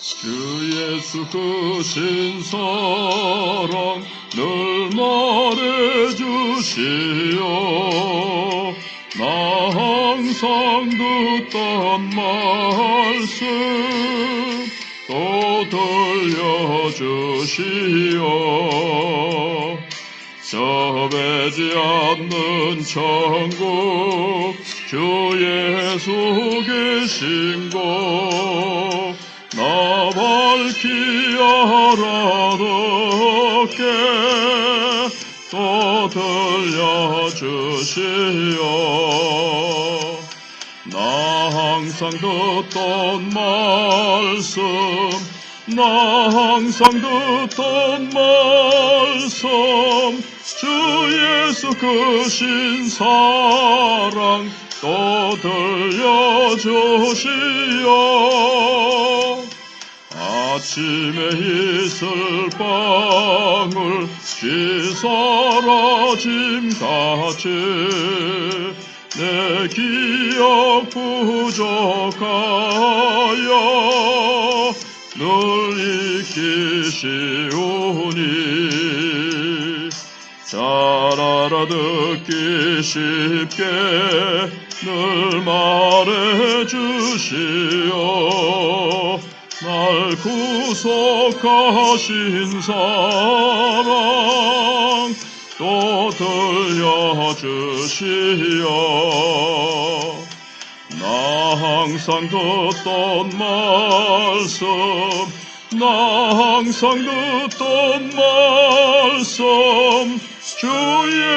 주 예수 그 신사랑 늘 말해주시오. 나 항상 듣던 말씀 또 들려주시오. 섭외지 않는 천국 주 예수 계신 곳 나 밝히 알아듣게 또 들려주시오. 나 항상 듣던 말씀 나 항상 듣던 말씀 주 예수 크신 사랑 또 들려주시오. 아침에 이슬 방울 쥐사라짐같이 내 기억 부족하여 늘 익히시오니 잘 알아듣기 쉽게 늘 말해주시오. 날 구속하신 사랑 또 들려주시오. 나 항상 듣던 말씀 나 항상 듣던 말씀 주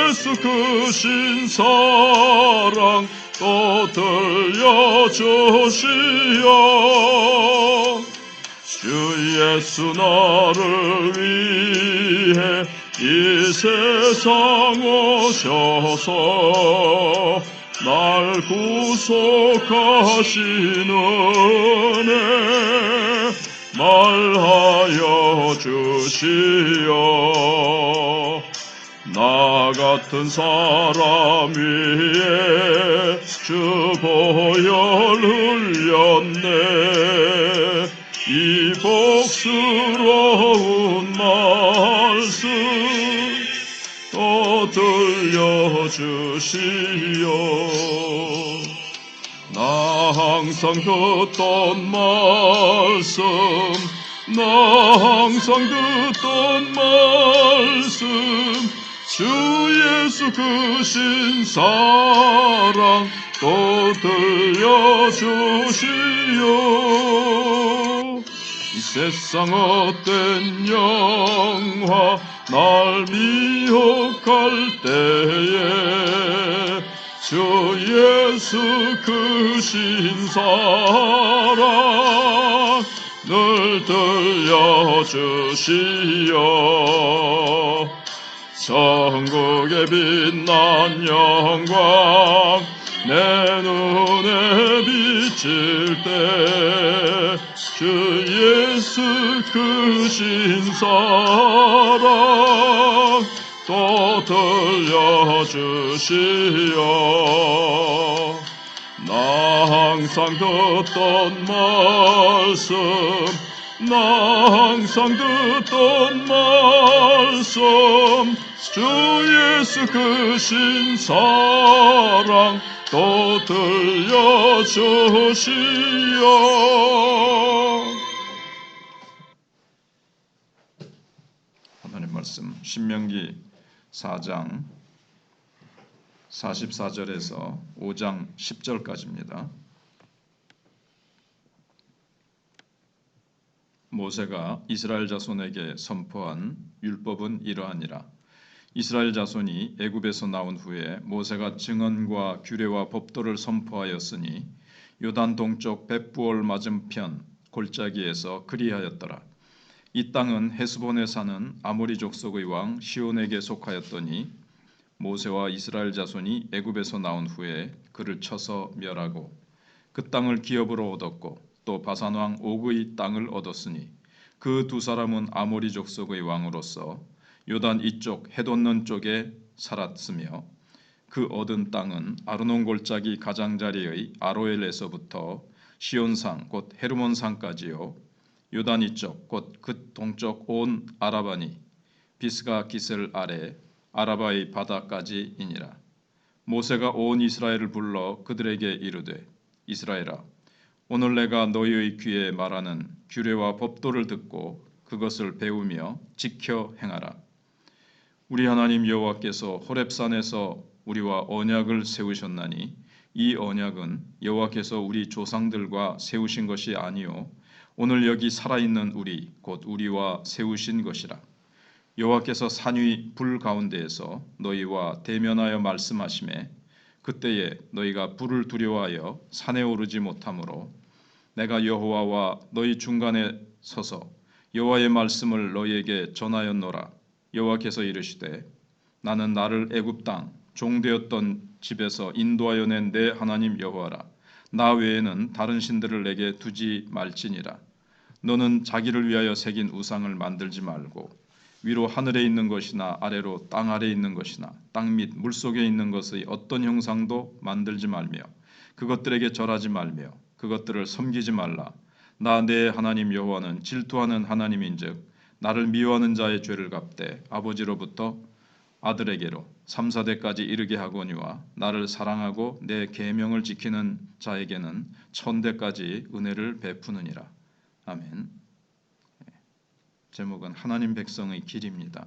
예수 크신 사랑 또 들려주시오. 주 예수 나를 위해 이 세상 오셔서 날 구속하신 은혜 말하여 주시오. 나 같은 사람 위에 주 보혈 흘렸네. 이 복스러운 말씀 또 들려주시오. 나 항상 듣던 말씀 나 항상 듣던 말씀 주 예수 크신 사랑 또 들려주시오. 이 세상 헛된 영화 날 미혹할 때에 주 예수 크신 사랑 늘 들려주시오. 천국의 빛난 영광 내 눈에 비칠 때 주 예수 크신 사랑 또 들려주시오. 나 항상 듣던 말씀 나 항상 듣던 말씀 주 예수 크신 사랑 또 들려주시오. 하나님 말씀 신명기 4장 44절에서 5장 10절까지입니다. 모세가 이스라엘 자손에게 선포한 율법은 이러하니라. 이스라엘 자손이 애굽에서 나온 후에 모세가 증언과 규례와 법도를 선포하였으니 요단 동쪽 벳부올 맞은편 골짜기에서 그리하였더라. 이 땅은 헤스본에 사는 아모리 족속의 왕 시온에게 속하였더니 모세와 이스라엘 자손이 애굽에서 나온 후에 그를 쳐서 멸하고 그 땅을 기업으로 얻었고 또 바산 왕 옥의 땅을 얻었으니 그 두 사람은 아모리 족속의 왕으로서 요단 이쪽 해돋는 쪽에 살았으며 그 얻은 땅은 아르논 골짜기 가장자리의 아로엘에서부터 시온산 곧 헤르몬산까지요 요단 이쪽 곧 그 동쪽 온 아라바니 비스가 기셀 아래 아라바의 바다까지이니라. 모세가 온 이스라엘을 불러 그들에게 이르되 이스라엘아 오늘 내가 너희의 귀에 말하는 규례와 법도를 듣고 그것을 배우며 지켜 행하라. 우리 하나님 여호와께서 호렙산에서 우리와 언약을 세우셨나니 이 언약은 여호와께서 우리 조상들과 세우신 것이 아니요 오늘 여기 살아있는 우리 곧 우리와 세우신 것이라. 여호와께서 산 위 불 가운데에서 너희와 대면하여 말씀하시매 그때에 너희가 불을 두려워하여 산에 오르지 못하므로 내가 여호와와 너희 중간에 서서 여호와의 말씀을 너희에게 전하였노라. 여호와께서 이르시되 나는 나를 애굽 땅 종되었던 집에서 인도하여 낸 내 하나님 여호와라. 나 외에는 다른 신들을 내게 두지 말지니라. 너는 자기를 위하여 새긴 우상을 만들지 말고 위로 하늘에 있는 것이나 아래로 땅 아래에 있는 것이나 땅 및 물속에 있는 것의 어떤 형상도 만들지 말며 그것들에게 절하지 말며 그것들을 섬기지 말라. 나 내 하나님 여호와는 질투하는 하나님인즉 나를 미워하는 자의 죄를 갚되 아버지로부터 아들에게로 3, 4대까지 이르게 하거니와 나를 사랑하고 내 계명을 지키는 자에게는 1000대까지 은혜를 베푸느니라. 아멘. 제목은 하나님 백성의 길입니다.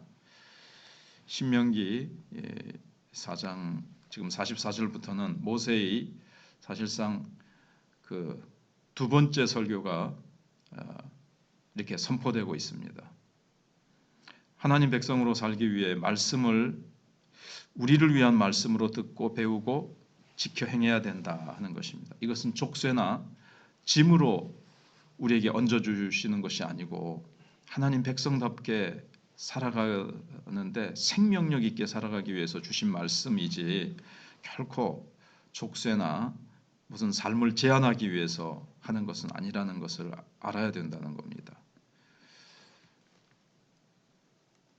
신명기 4장 지금 44절부터는 모세의 사실상 그 두 번째 설교가 이렇게 선포되고 있습니다. 하나님 백성으로 살기 위해 말씀을 우리를 위한 말씀으로 듣고 배우고 지켜 행해야 된다 하는 것입니다. 이것은 족쇄나 짐으로 우리에게 얹어주시는 것이 아니고 하나님 백성답게 살아가는데 생명력 있게 살아가기 위해서 주신 말씀이지 결코 족쇄나 무슨 삶을 제한하기 위해서 하는 것은 아니라는 것을 알아야 된다는 겁니다.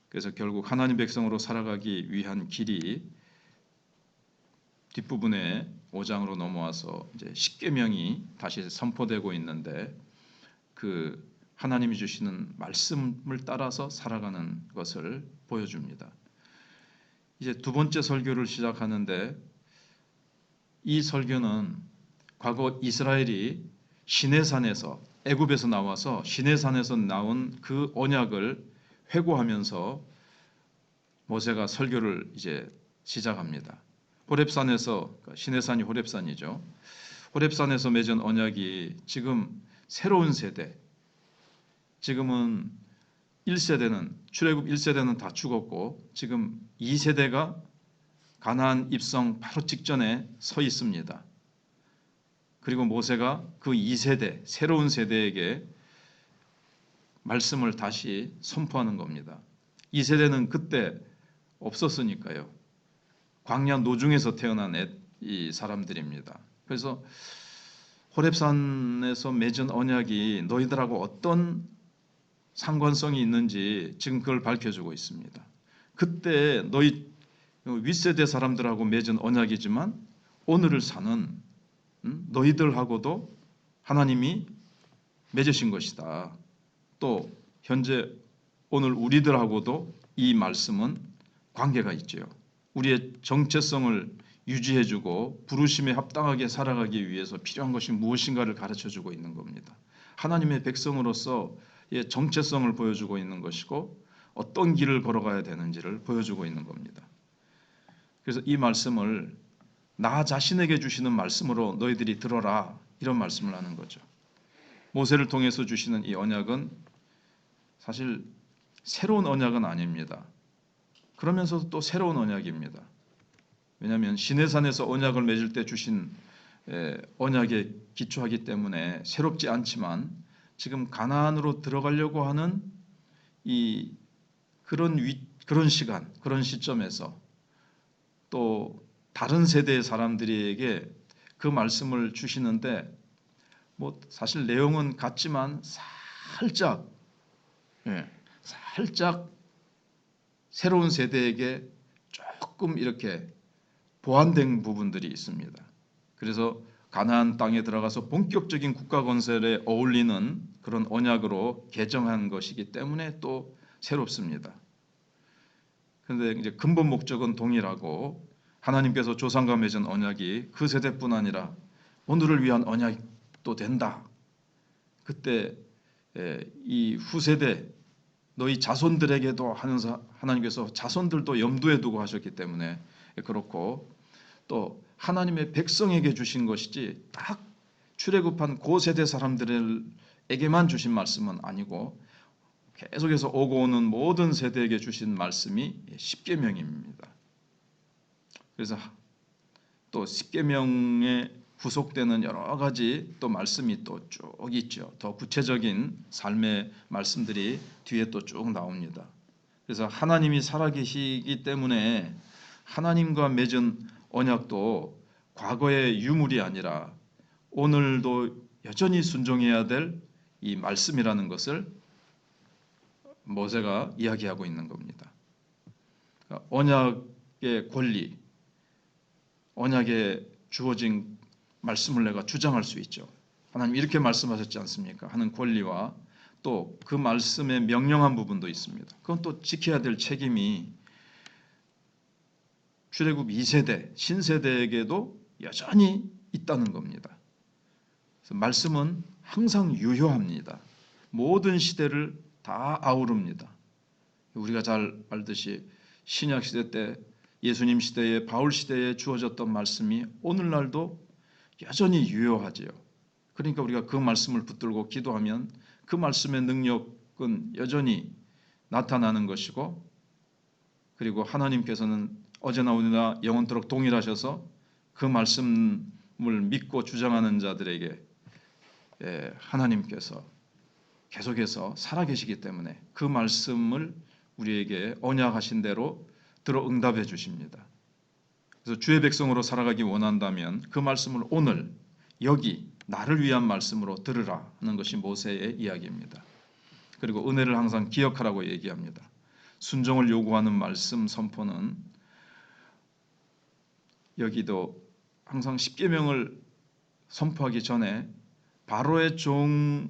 그래서 결국 하나님 백성으로 살아가기 위한 길이 뒷부분에 5장으로 넘어와서 이제 십계명이 다시 선포되고 있는데 그 하나님이 주시는 말씀을 따라서 살아가는 것을 보여줍니다. 이제 두 번째 설교를 시작하는데 이 설교는 과거 이스라엘이 시내산에서 애굽에서 나와서 시내산에서 나온 그 언약을 회고하면서 모세가 설교를 이제 시작합니다. 호렙산에서 시내산이 호렙산이죠. 호렙산에서 맺은 언약이 지금 새로운 세대 지금은 1세대는 출애굽 1세대는 다 죽었고 지금 2세대가 가나안 입성 바로 직전에 서 있습니다. 그리고 모세가 그 2세대 새로운 세대에게 말씀을 다시 선포하는 겁니다. 2세대는 그때 없었으니까요. 광야 노중에서 태어난 이 사람들입니다. 그래서 호렙산에서 맺은 언약이 너희들하고 어떤 상관성이 있는지 지금 그걸 밝혀주고 있습니다. 그때 너희 윗세대 사람들하고 맺은 언약이지만 오늘을 사는 너희들하고도 하나님이 맺으신 것이다. 또 현재 오늘 우리들하고도 이 말씀은 관계가 있죠. 우리의 정체성을 유지해주고 부르심에 합당하게 살아가기 위해서 필요한 것이 무엇인가를 가르쳐주고 있는 겁니다. 하나님의 백성으로서 정체성을 보여주고 있는 것이고 어떤 길을 걸어가야 되는지를 보여주고 있는 겁니다. 그래서 이 말씀을 나 자신에게 주시는 말씀으로 너희들이 들어라 이런 말씀을 하는 거죠. 모세를 통해서 주시는 이 언약은 사실 새로운 언약은 아닙니다. 그러면서도 또 새로운 언약입니다. 왜냐하면 시내산에서 언약을 맺을 때 주신 언약에 기초하기 때문에 새롭지 않지만 지금 가나안으로 들어가려고 하는 그런 시간, 그런 시점에서 또 다른 세대의 사람들에게 그 말씀을 주시는데 뭐 사실 내용은 같지만 살짝 새로운 세대에게 조금 이렇게 보완된 부분들이 있습니다. 그래서 가나안 땅에 들어가서 본격적인 국가 건설에 어울리는 그런 언약으로 개정한 것이기 때문에 또 새롭습니다. 그런데 이제 근본 목적은 동일하고 하나님께서 조상과 맺은 언약이 그 세대뿐 아니라 오늘을 위한 언약도 된다. 그때 이 후세대 너희 자손들에게도 하나님께서 자손들도 염두에 두고 하셨기 때문에 그렇고 또 하나님의 백성에게 주신 것이지 딱 출애굽한 그 세대 사람들에게만 주신 말씀은 아니고 계속해서 오고 오는 모든 세대에게 주신 말씀이 십계명입니다. 그래서 또 십계명에 구속되는 여러 가지 또 말씀이 또 쭉 있죠. 더 구체적인 삶의 말씀들이 뒤에 또 쭉 나옵니다. 그래서 하나님이 살아계시기 때문에 하나님과 맺은 언약도 과거의 유물이 아니라 오늘도 여전히 순종해야 될 이 말씀이라는 것을 모세가 이야기하고 있는 겁니다. 언약의 권리, 언약에 주어진 말씀을 내가 주장할 수 있죠. 하나님 이렇게 말씀하셨지 않습니까? 하는 권리와 또 그 말씀에 명령한 부분도 있습니다. 그건 또 지켜야 될 책임이 출애굽 2세대, 신세대에게도 여전히 있다는 겁니다. 그래서 말씀은 항상 유효합니다. 모든 시대를 다 아우릅니다. 우리가 잘 알듯이 신약 시대 때 예수님 시대에 바울 시대에 주어졌던 말씀이 오늘날도 여전히 유효하지요. 그러니까 우리가 그 말씀을 붙들고 기도하면 그 말씀의 능력은 여전히 나타나는 것이고 그리고 하나님께서는 어제나 오늘나 영원토록 동일하셔서 그 말씀을 믿고 주장하는 자들에게 하나님께서 계속해서 살아계시기 때문에 그 말씀을 우리에게 언약하신 대로 들어 응답해 주십니다. 그래서 주의 백성으로 살아가기 원한다면 그 말씀을 오늘 여기 나를 위한 말씀으로 들으라 하는 것이 모세의 이야기입니다. 그리고 은혜를 항상 기억하라고 얘기합니다. 순종을 요구하는 말씀 선포는 여기도 항상 십계명을 선포하기 전에 바로의 종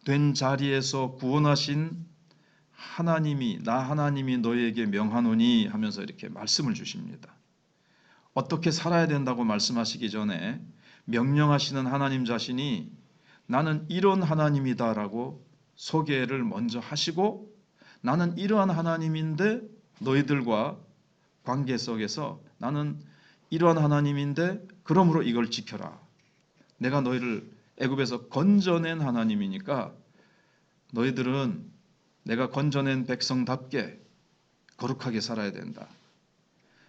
된 자리에서 구원하신 하나님이 나 하나님이 너희에게 명하노니 하면서 이렇게 말씀을 주십니다. 어떻게 살아야 된다고 말씀하시기 전에 명령하시는 하나님 자신이 나는 이런 하나님이다라고 소개를 먼저 하시고 나는 이러한 하나님인데 너희들과 관계 속에서 나는 이러한 하나님인데 그러므로 이걸 지켜라. 내가 너희를 애굽에서 건져낸 하나님이니까 너희들은 내가 건져낸 백성답게 거룩하게 살아야 된다.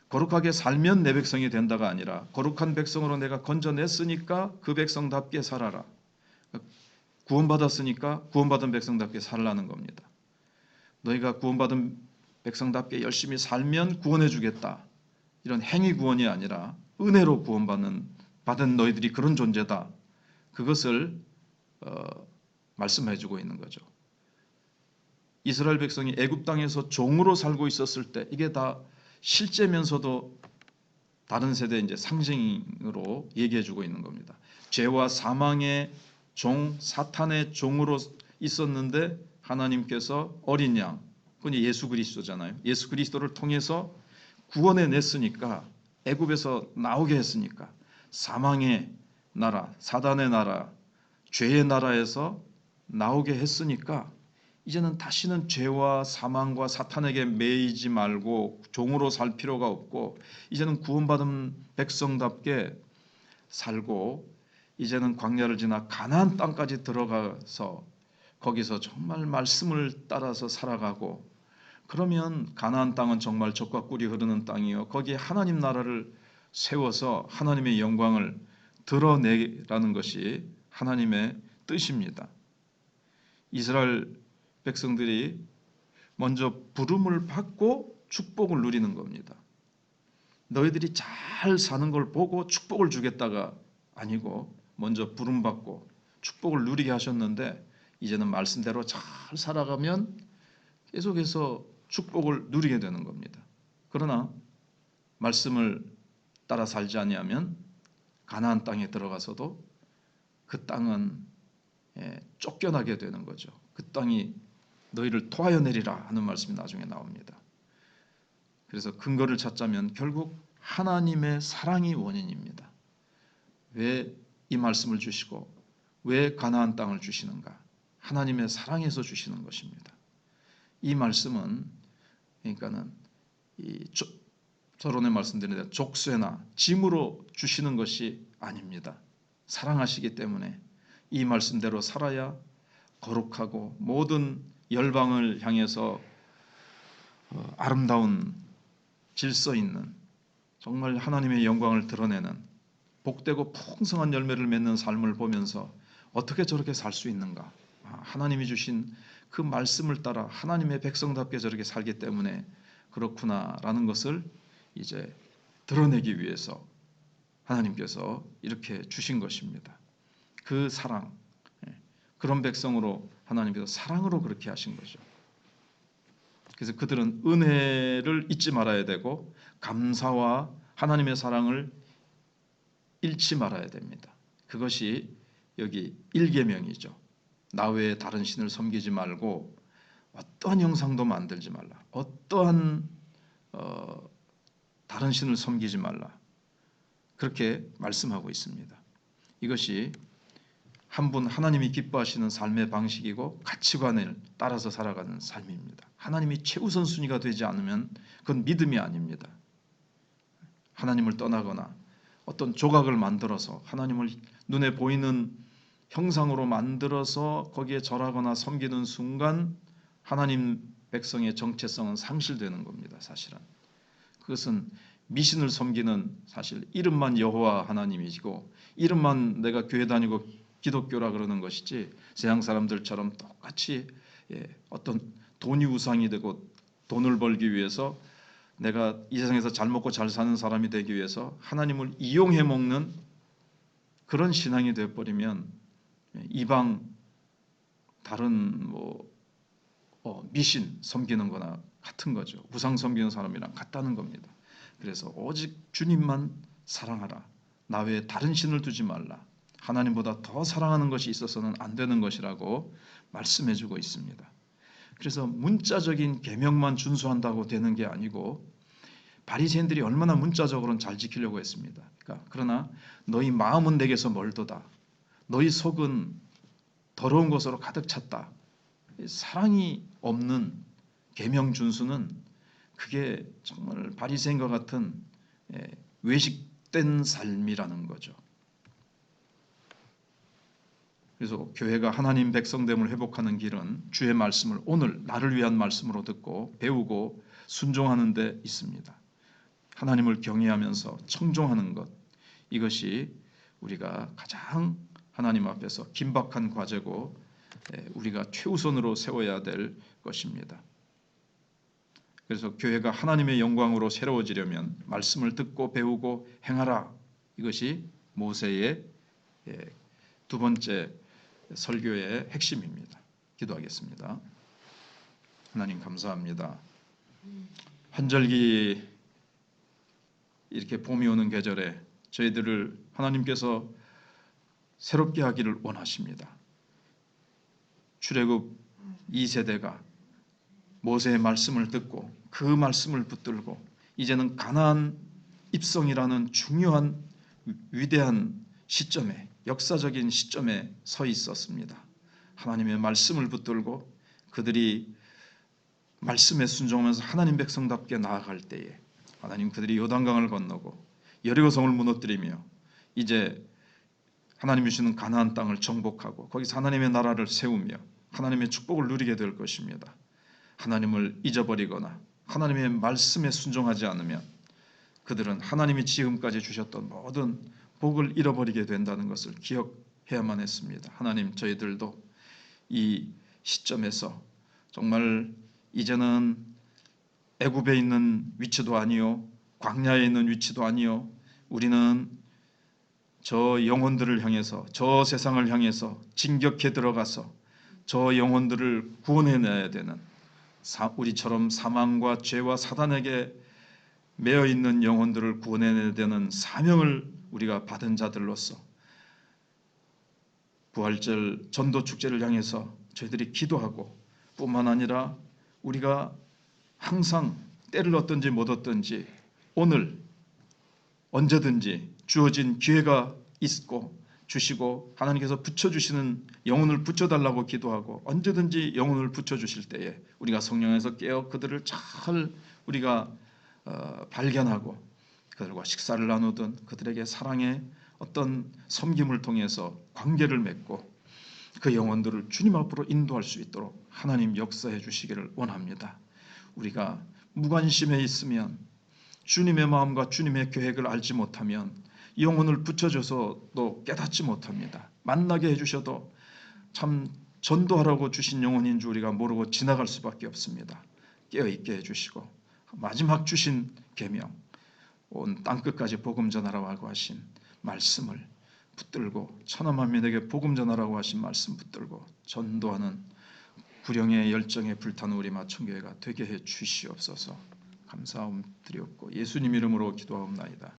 거룩하게 살면 내 백성이 된다가 아니라 거룩한 백성으로 내가 건져냈으니까 그 백성답게 살아라. 구원받았으니까 구원받은 백성답게 살라는 겁니다. 너희가 구원받은 백성답게 열심히 살면 구원해 주겠다. 이런 행위 구원이 아니라 은혜로 받은 너희들이 그런 존재다. 그것을 말씀해 주고 있는 거죠. 이스라엘 백성이 애굽 땅에서 종으로 살고 있었을 때 이게 다 실제면서도 다른 세대의 이제 상징으로 얘기해 주고 있는 겁니다. 죄와 사망의 종, 사탄의 종으로 있었는데 하나님께서 어린 양, 그분이 예수 그리스도잖아요. 예수 그리스도를 통해서 구원해 냈으니까 애굽에서 나오게 했으니까 사망의 나라, 사단의 나라, 죄의 나라에서 나오게 했으니까 이제는 다시는 죄와 사망과 사탄에게 매이지 말고 종으로 살 필요가 없고 이제는 구원받은 백성답게 살고 이제는 광야를 지나 가나안 땅까지 들어가서 거기서 정말 말씀을 따라서 살아가고 그러면 가나안 땅은 정말 젖과 꿀이 흐르는 땅이요 거기에 하나님 나라를 세워서 하나님의 영광을 드러내라는 것이 하나님의 뜻입니다. 이스라엘 백성들이 먼저 부름을 받고 축복을 누리는 겁니다. 너희들이 잘 사는 걸 보고 축복을 주겠다가 아니고 먼저 부름받고 축복을 누리게 하셨는데 이제는 말씀대로 잘 살아가면 계속해서 축복을 누리게 되는 겁니다. 그러나 말씀을 따라 살지 아니하면 가나안 땅에 들어가서도 그 땅은 쫓겨나게 되는 거죠. 그 땅이 너희를 토하여 내리라 하는 말씀이 나중에 나옵니다. 그래서 근거를 찾자면 결국 하나님의 사랑이 원인입니다. 왜 이 말씀을 주시고 왜 가나안 땅을 주시는가? 하나님의 사랑에서 주시는 것입니다. 이 말씀은 그러니까는 서론에 말씀드린 족쇄나 짐으로 주시는 것이 아닙니다. 사랑하시기 때문에 이 말씀대로 살아야 거룩하고 모든 열방을 향해서 아름다운 질서 있는 정말 하나님의 영광을 드러내는 복되고 풍성한 열매를 맺는 삶을 보면서 어떻게 저렇게 살 수 있는가? 하나님이 주신 그 말씀을 따라 하나님의 백성답게 저렇게 살기 때문에 그렇구나라는 것을 이제 드러내기 위해서 하나님께서 이렇게 주신 것입니다. 그 사랑, 그런 백성으로 하나님께서 사랑으로 그렇게 하신 거죠. 그래서 그들은 은혜를 잊지 말아야 되고 감사와 하나님의 사랑을 잃지 말아야 됩니다. 그것이 여기 1계명이죠. 나 외에 다른 신을 섬기지 말고 어떠한 형상도 만들지 말라. 어떠한 다른 신을 섬기지 말라. 그렇게 말씀하고 있습니다. 이것이 한 분 하나님이 기뻐하시는 삶의 방식이고 가치관을 따라서 살아가는 삶입니다. 하나님이 최우선 순위가 되지 않으면 그건 믿음이 아닙니다. 하나님을 떠나거나 어떤 조각을 만들어서 하나님을 눈에 보이는 형상으로 만들어서 거기에 절하거나 섬기는 순간 하나님 백성의 정체성은 상실되는 겁니다. 사실은 그것은 미신을 섬기는 사실 이름만 여호와 하나님이시고 이름만 내가 교회 다니고 기독교라 그러는 것이지 세상 사람들처럼 똑같이 어떤 돈이 우상이 되고 돈을 벌기 위해서 내가 이 세상에서 잘 먹고 잘 사는 사람이 되기 위해서 하나님을 이용해 먹는 그런 신앙이 되어버리면 이방 다른 미신 섬기는 거나 같은 거죠. 우상 섬기는 사람이랑 같다는 겁니다. 그래서 오직 주님만 사랑하라. 나 외에 다른 신을 두지 말라. 하나님보다 더 사랑하는 것이 있어서는 안 되는 것이라고 말씀해 주고 있습니다. 그래서 문자적인 계명만 준수한다고 되는 게 아니고 바리새인들이 얼마나 문자적으로는 잘 지키려고 했습니다. 그러나 너희 마음은 내게서 멀도다. 너희 속은 더러운 것으로 가득 찼다. 사랑이 없는 계명 준수는 그게 정말 바리새인과 같은 외식된 삶이라는 거죠. 그래서 교회가 하나님 백성됨을 회복하는 길은 주의 말씀을 오늘 나를 위한 말씀으로 듣고 배우고 순종하는 데 있습니다. 하나님을 경외하면서 청종하는 것, 이것이 우리가 가장 하나님 앞에서 긴박한 과제고 우리가 최우선으로 세워야 될 것입니다. 그래서 교회가 하나님의 영광으로 새로워지려면 말씀을 듣고 배우고 행하라. 이것이 모세의 두 번째 설교의 핵심입니다. 기도하겠습니다. 하나님 감사합니다. 환절기 이렇게 봄이 오는 계절에 저희들을 하나님께서 새롭게 하기를 원하십니다. 출애굽 2세대가 모세의 말씀을 듣고 그 말씀을 붙들고 이제는 가나안 입성이라는 중요한 위대한 시점에 역사적인 시점에 서 있었습니다. 하나님의 말씀을 붙들고 그들이 말씀에 순종하면서 하나님 백성답게 나아갈 때에 하나님 그들이 요단강을 건너고 여리고성을 무너뜨리며 이제 하나님이 주시는 가나안 땅을 정복하고 거기서 하나님의 나라를 세우며 하나님의 축복을 누리게 될 것입니다. 하나님을 잊어버리거나 하나님의 말씀에 순종하지 않으면 그들은 하나님이 지금까지 주셨던 모든 복을 잃어버리게 된다는 것을 기억해야만 했습니다. 하나님 저희들도 이 시점에서 정말 이제는 애굽에 있는 위치도 아니요 광야에 있는 위치도 아니요 우리는 저 영혼들을 향해서 저 세상을 향해서 진격해 들어가서 저 영혼들을 구원해내야 되는 우리처럼 사망과 죄와 사단에게 매여 있는 영혼들을 구원해내야 되는 사명을 우리가 받은 자들로서 부활절 전도 축제를 향해서 저희들이 기도하고 뿐만 아니라 우리가 항상 때를 얻든지 못 얻든지 오늘 언제든지 주어진 기회가 있고 주시고 하나님께서 붙여주시는 영혼을 붙여달라고 기도하고 언제든지 영혼을 붙여주실 때에 우리가 성령에서 깨어 그들을 잘 우리가 발견하고 그들과 식사를 나누든 그들에게 사랑의 어떤 섬김을 통해서 관계를 맺고 그 영혼들을 주님 앞으로 인도할 수 있도록 하나님 역사해 주시기를 원합니다. 우리가 무관심해 있으면 주님의 마음과 주님의 계획을 알지 못하면 영혼을 붙여줘서도 깨닫지 못합니다. 만나게 해주셔도 참 전도하라고 주신 영혼인 줄 우리가 모르고 지나갈 수밖에 없습니다. 깨어있게 해주시고 마지막 주신 계명 온 땅끝까지 복음 전하라고 하신 말씀을 붙들고 천하만민에게 복음 전하라고 하신 말씀 붙들고 전도하는 구령의 열정에 불타는 우리 마천교회가 되게 해 주시옵소서. 감사함 드렸고 예수님 이름으로 기도하옵나이다.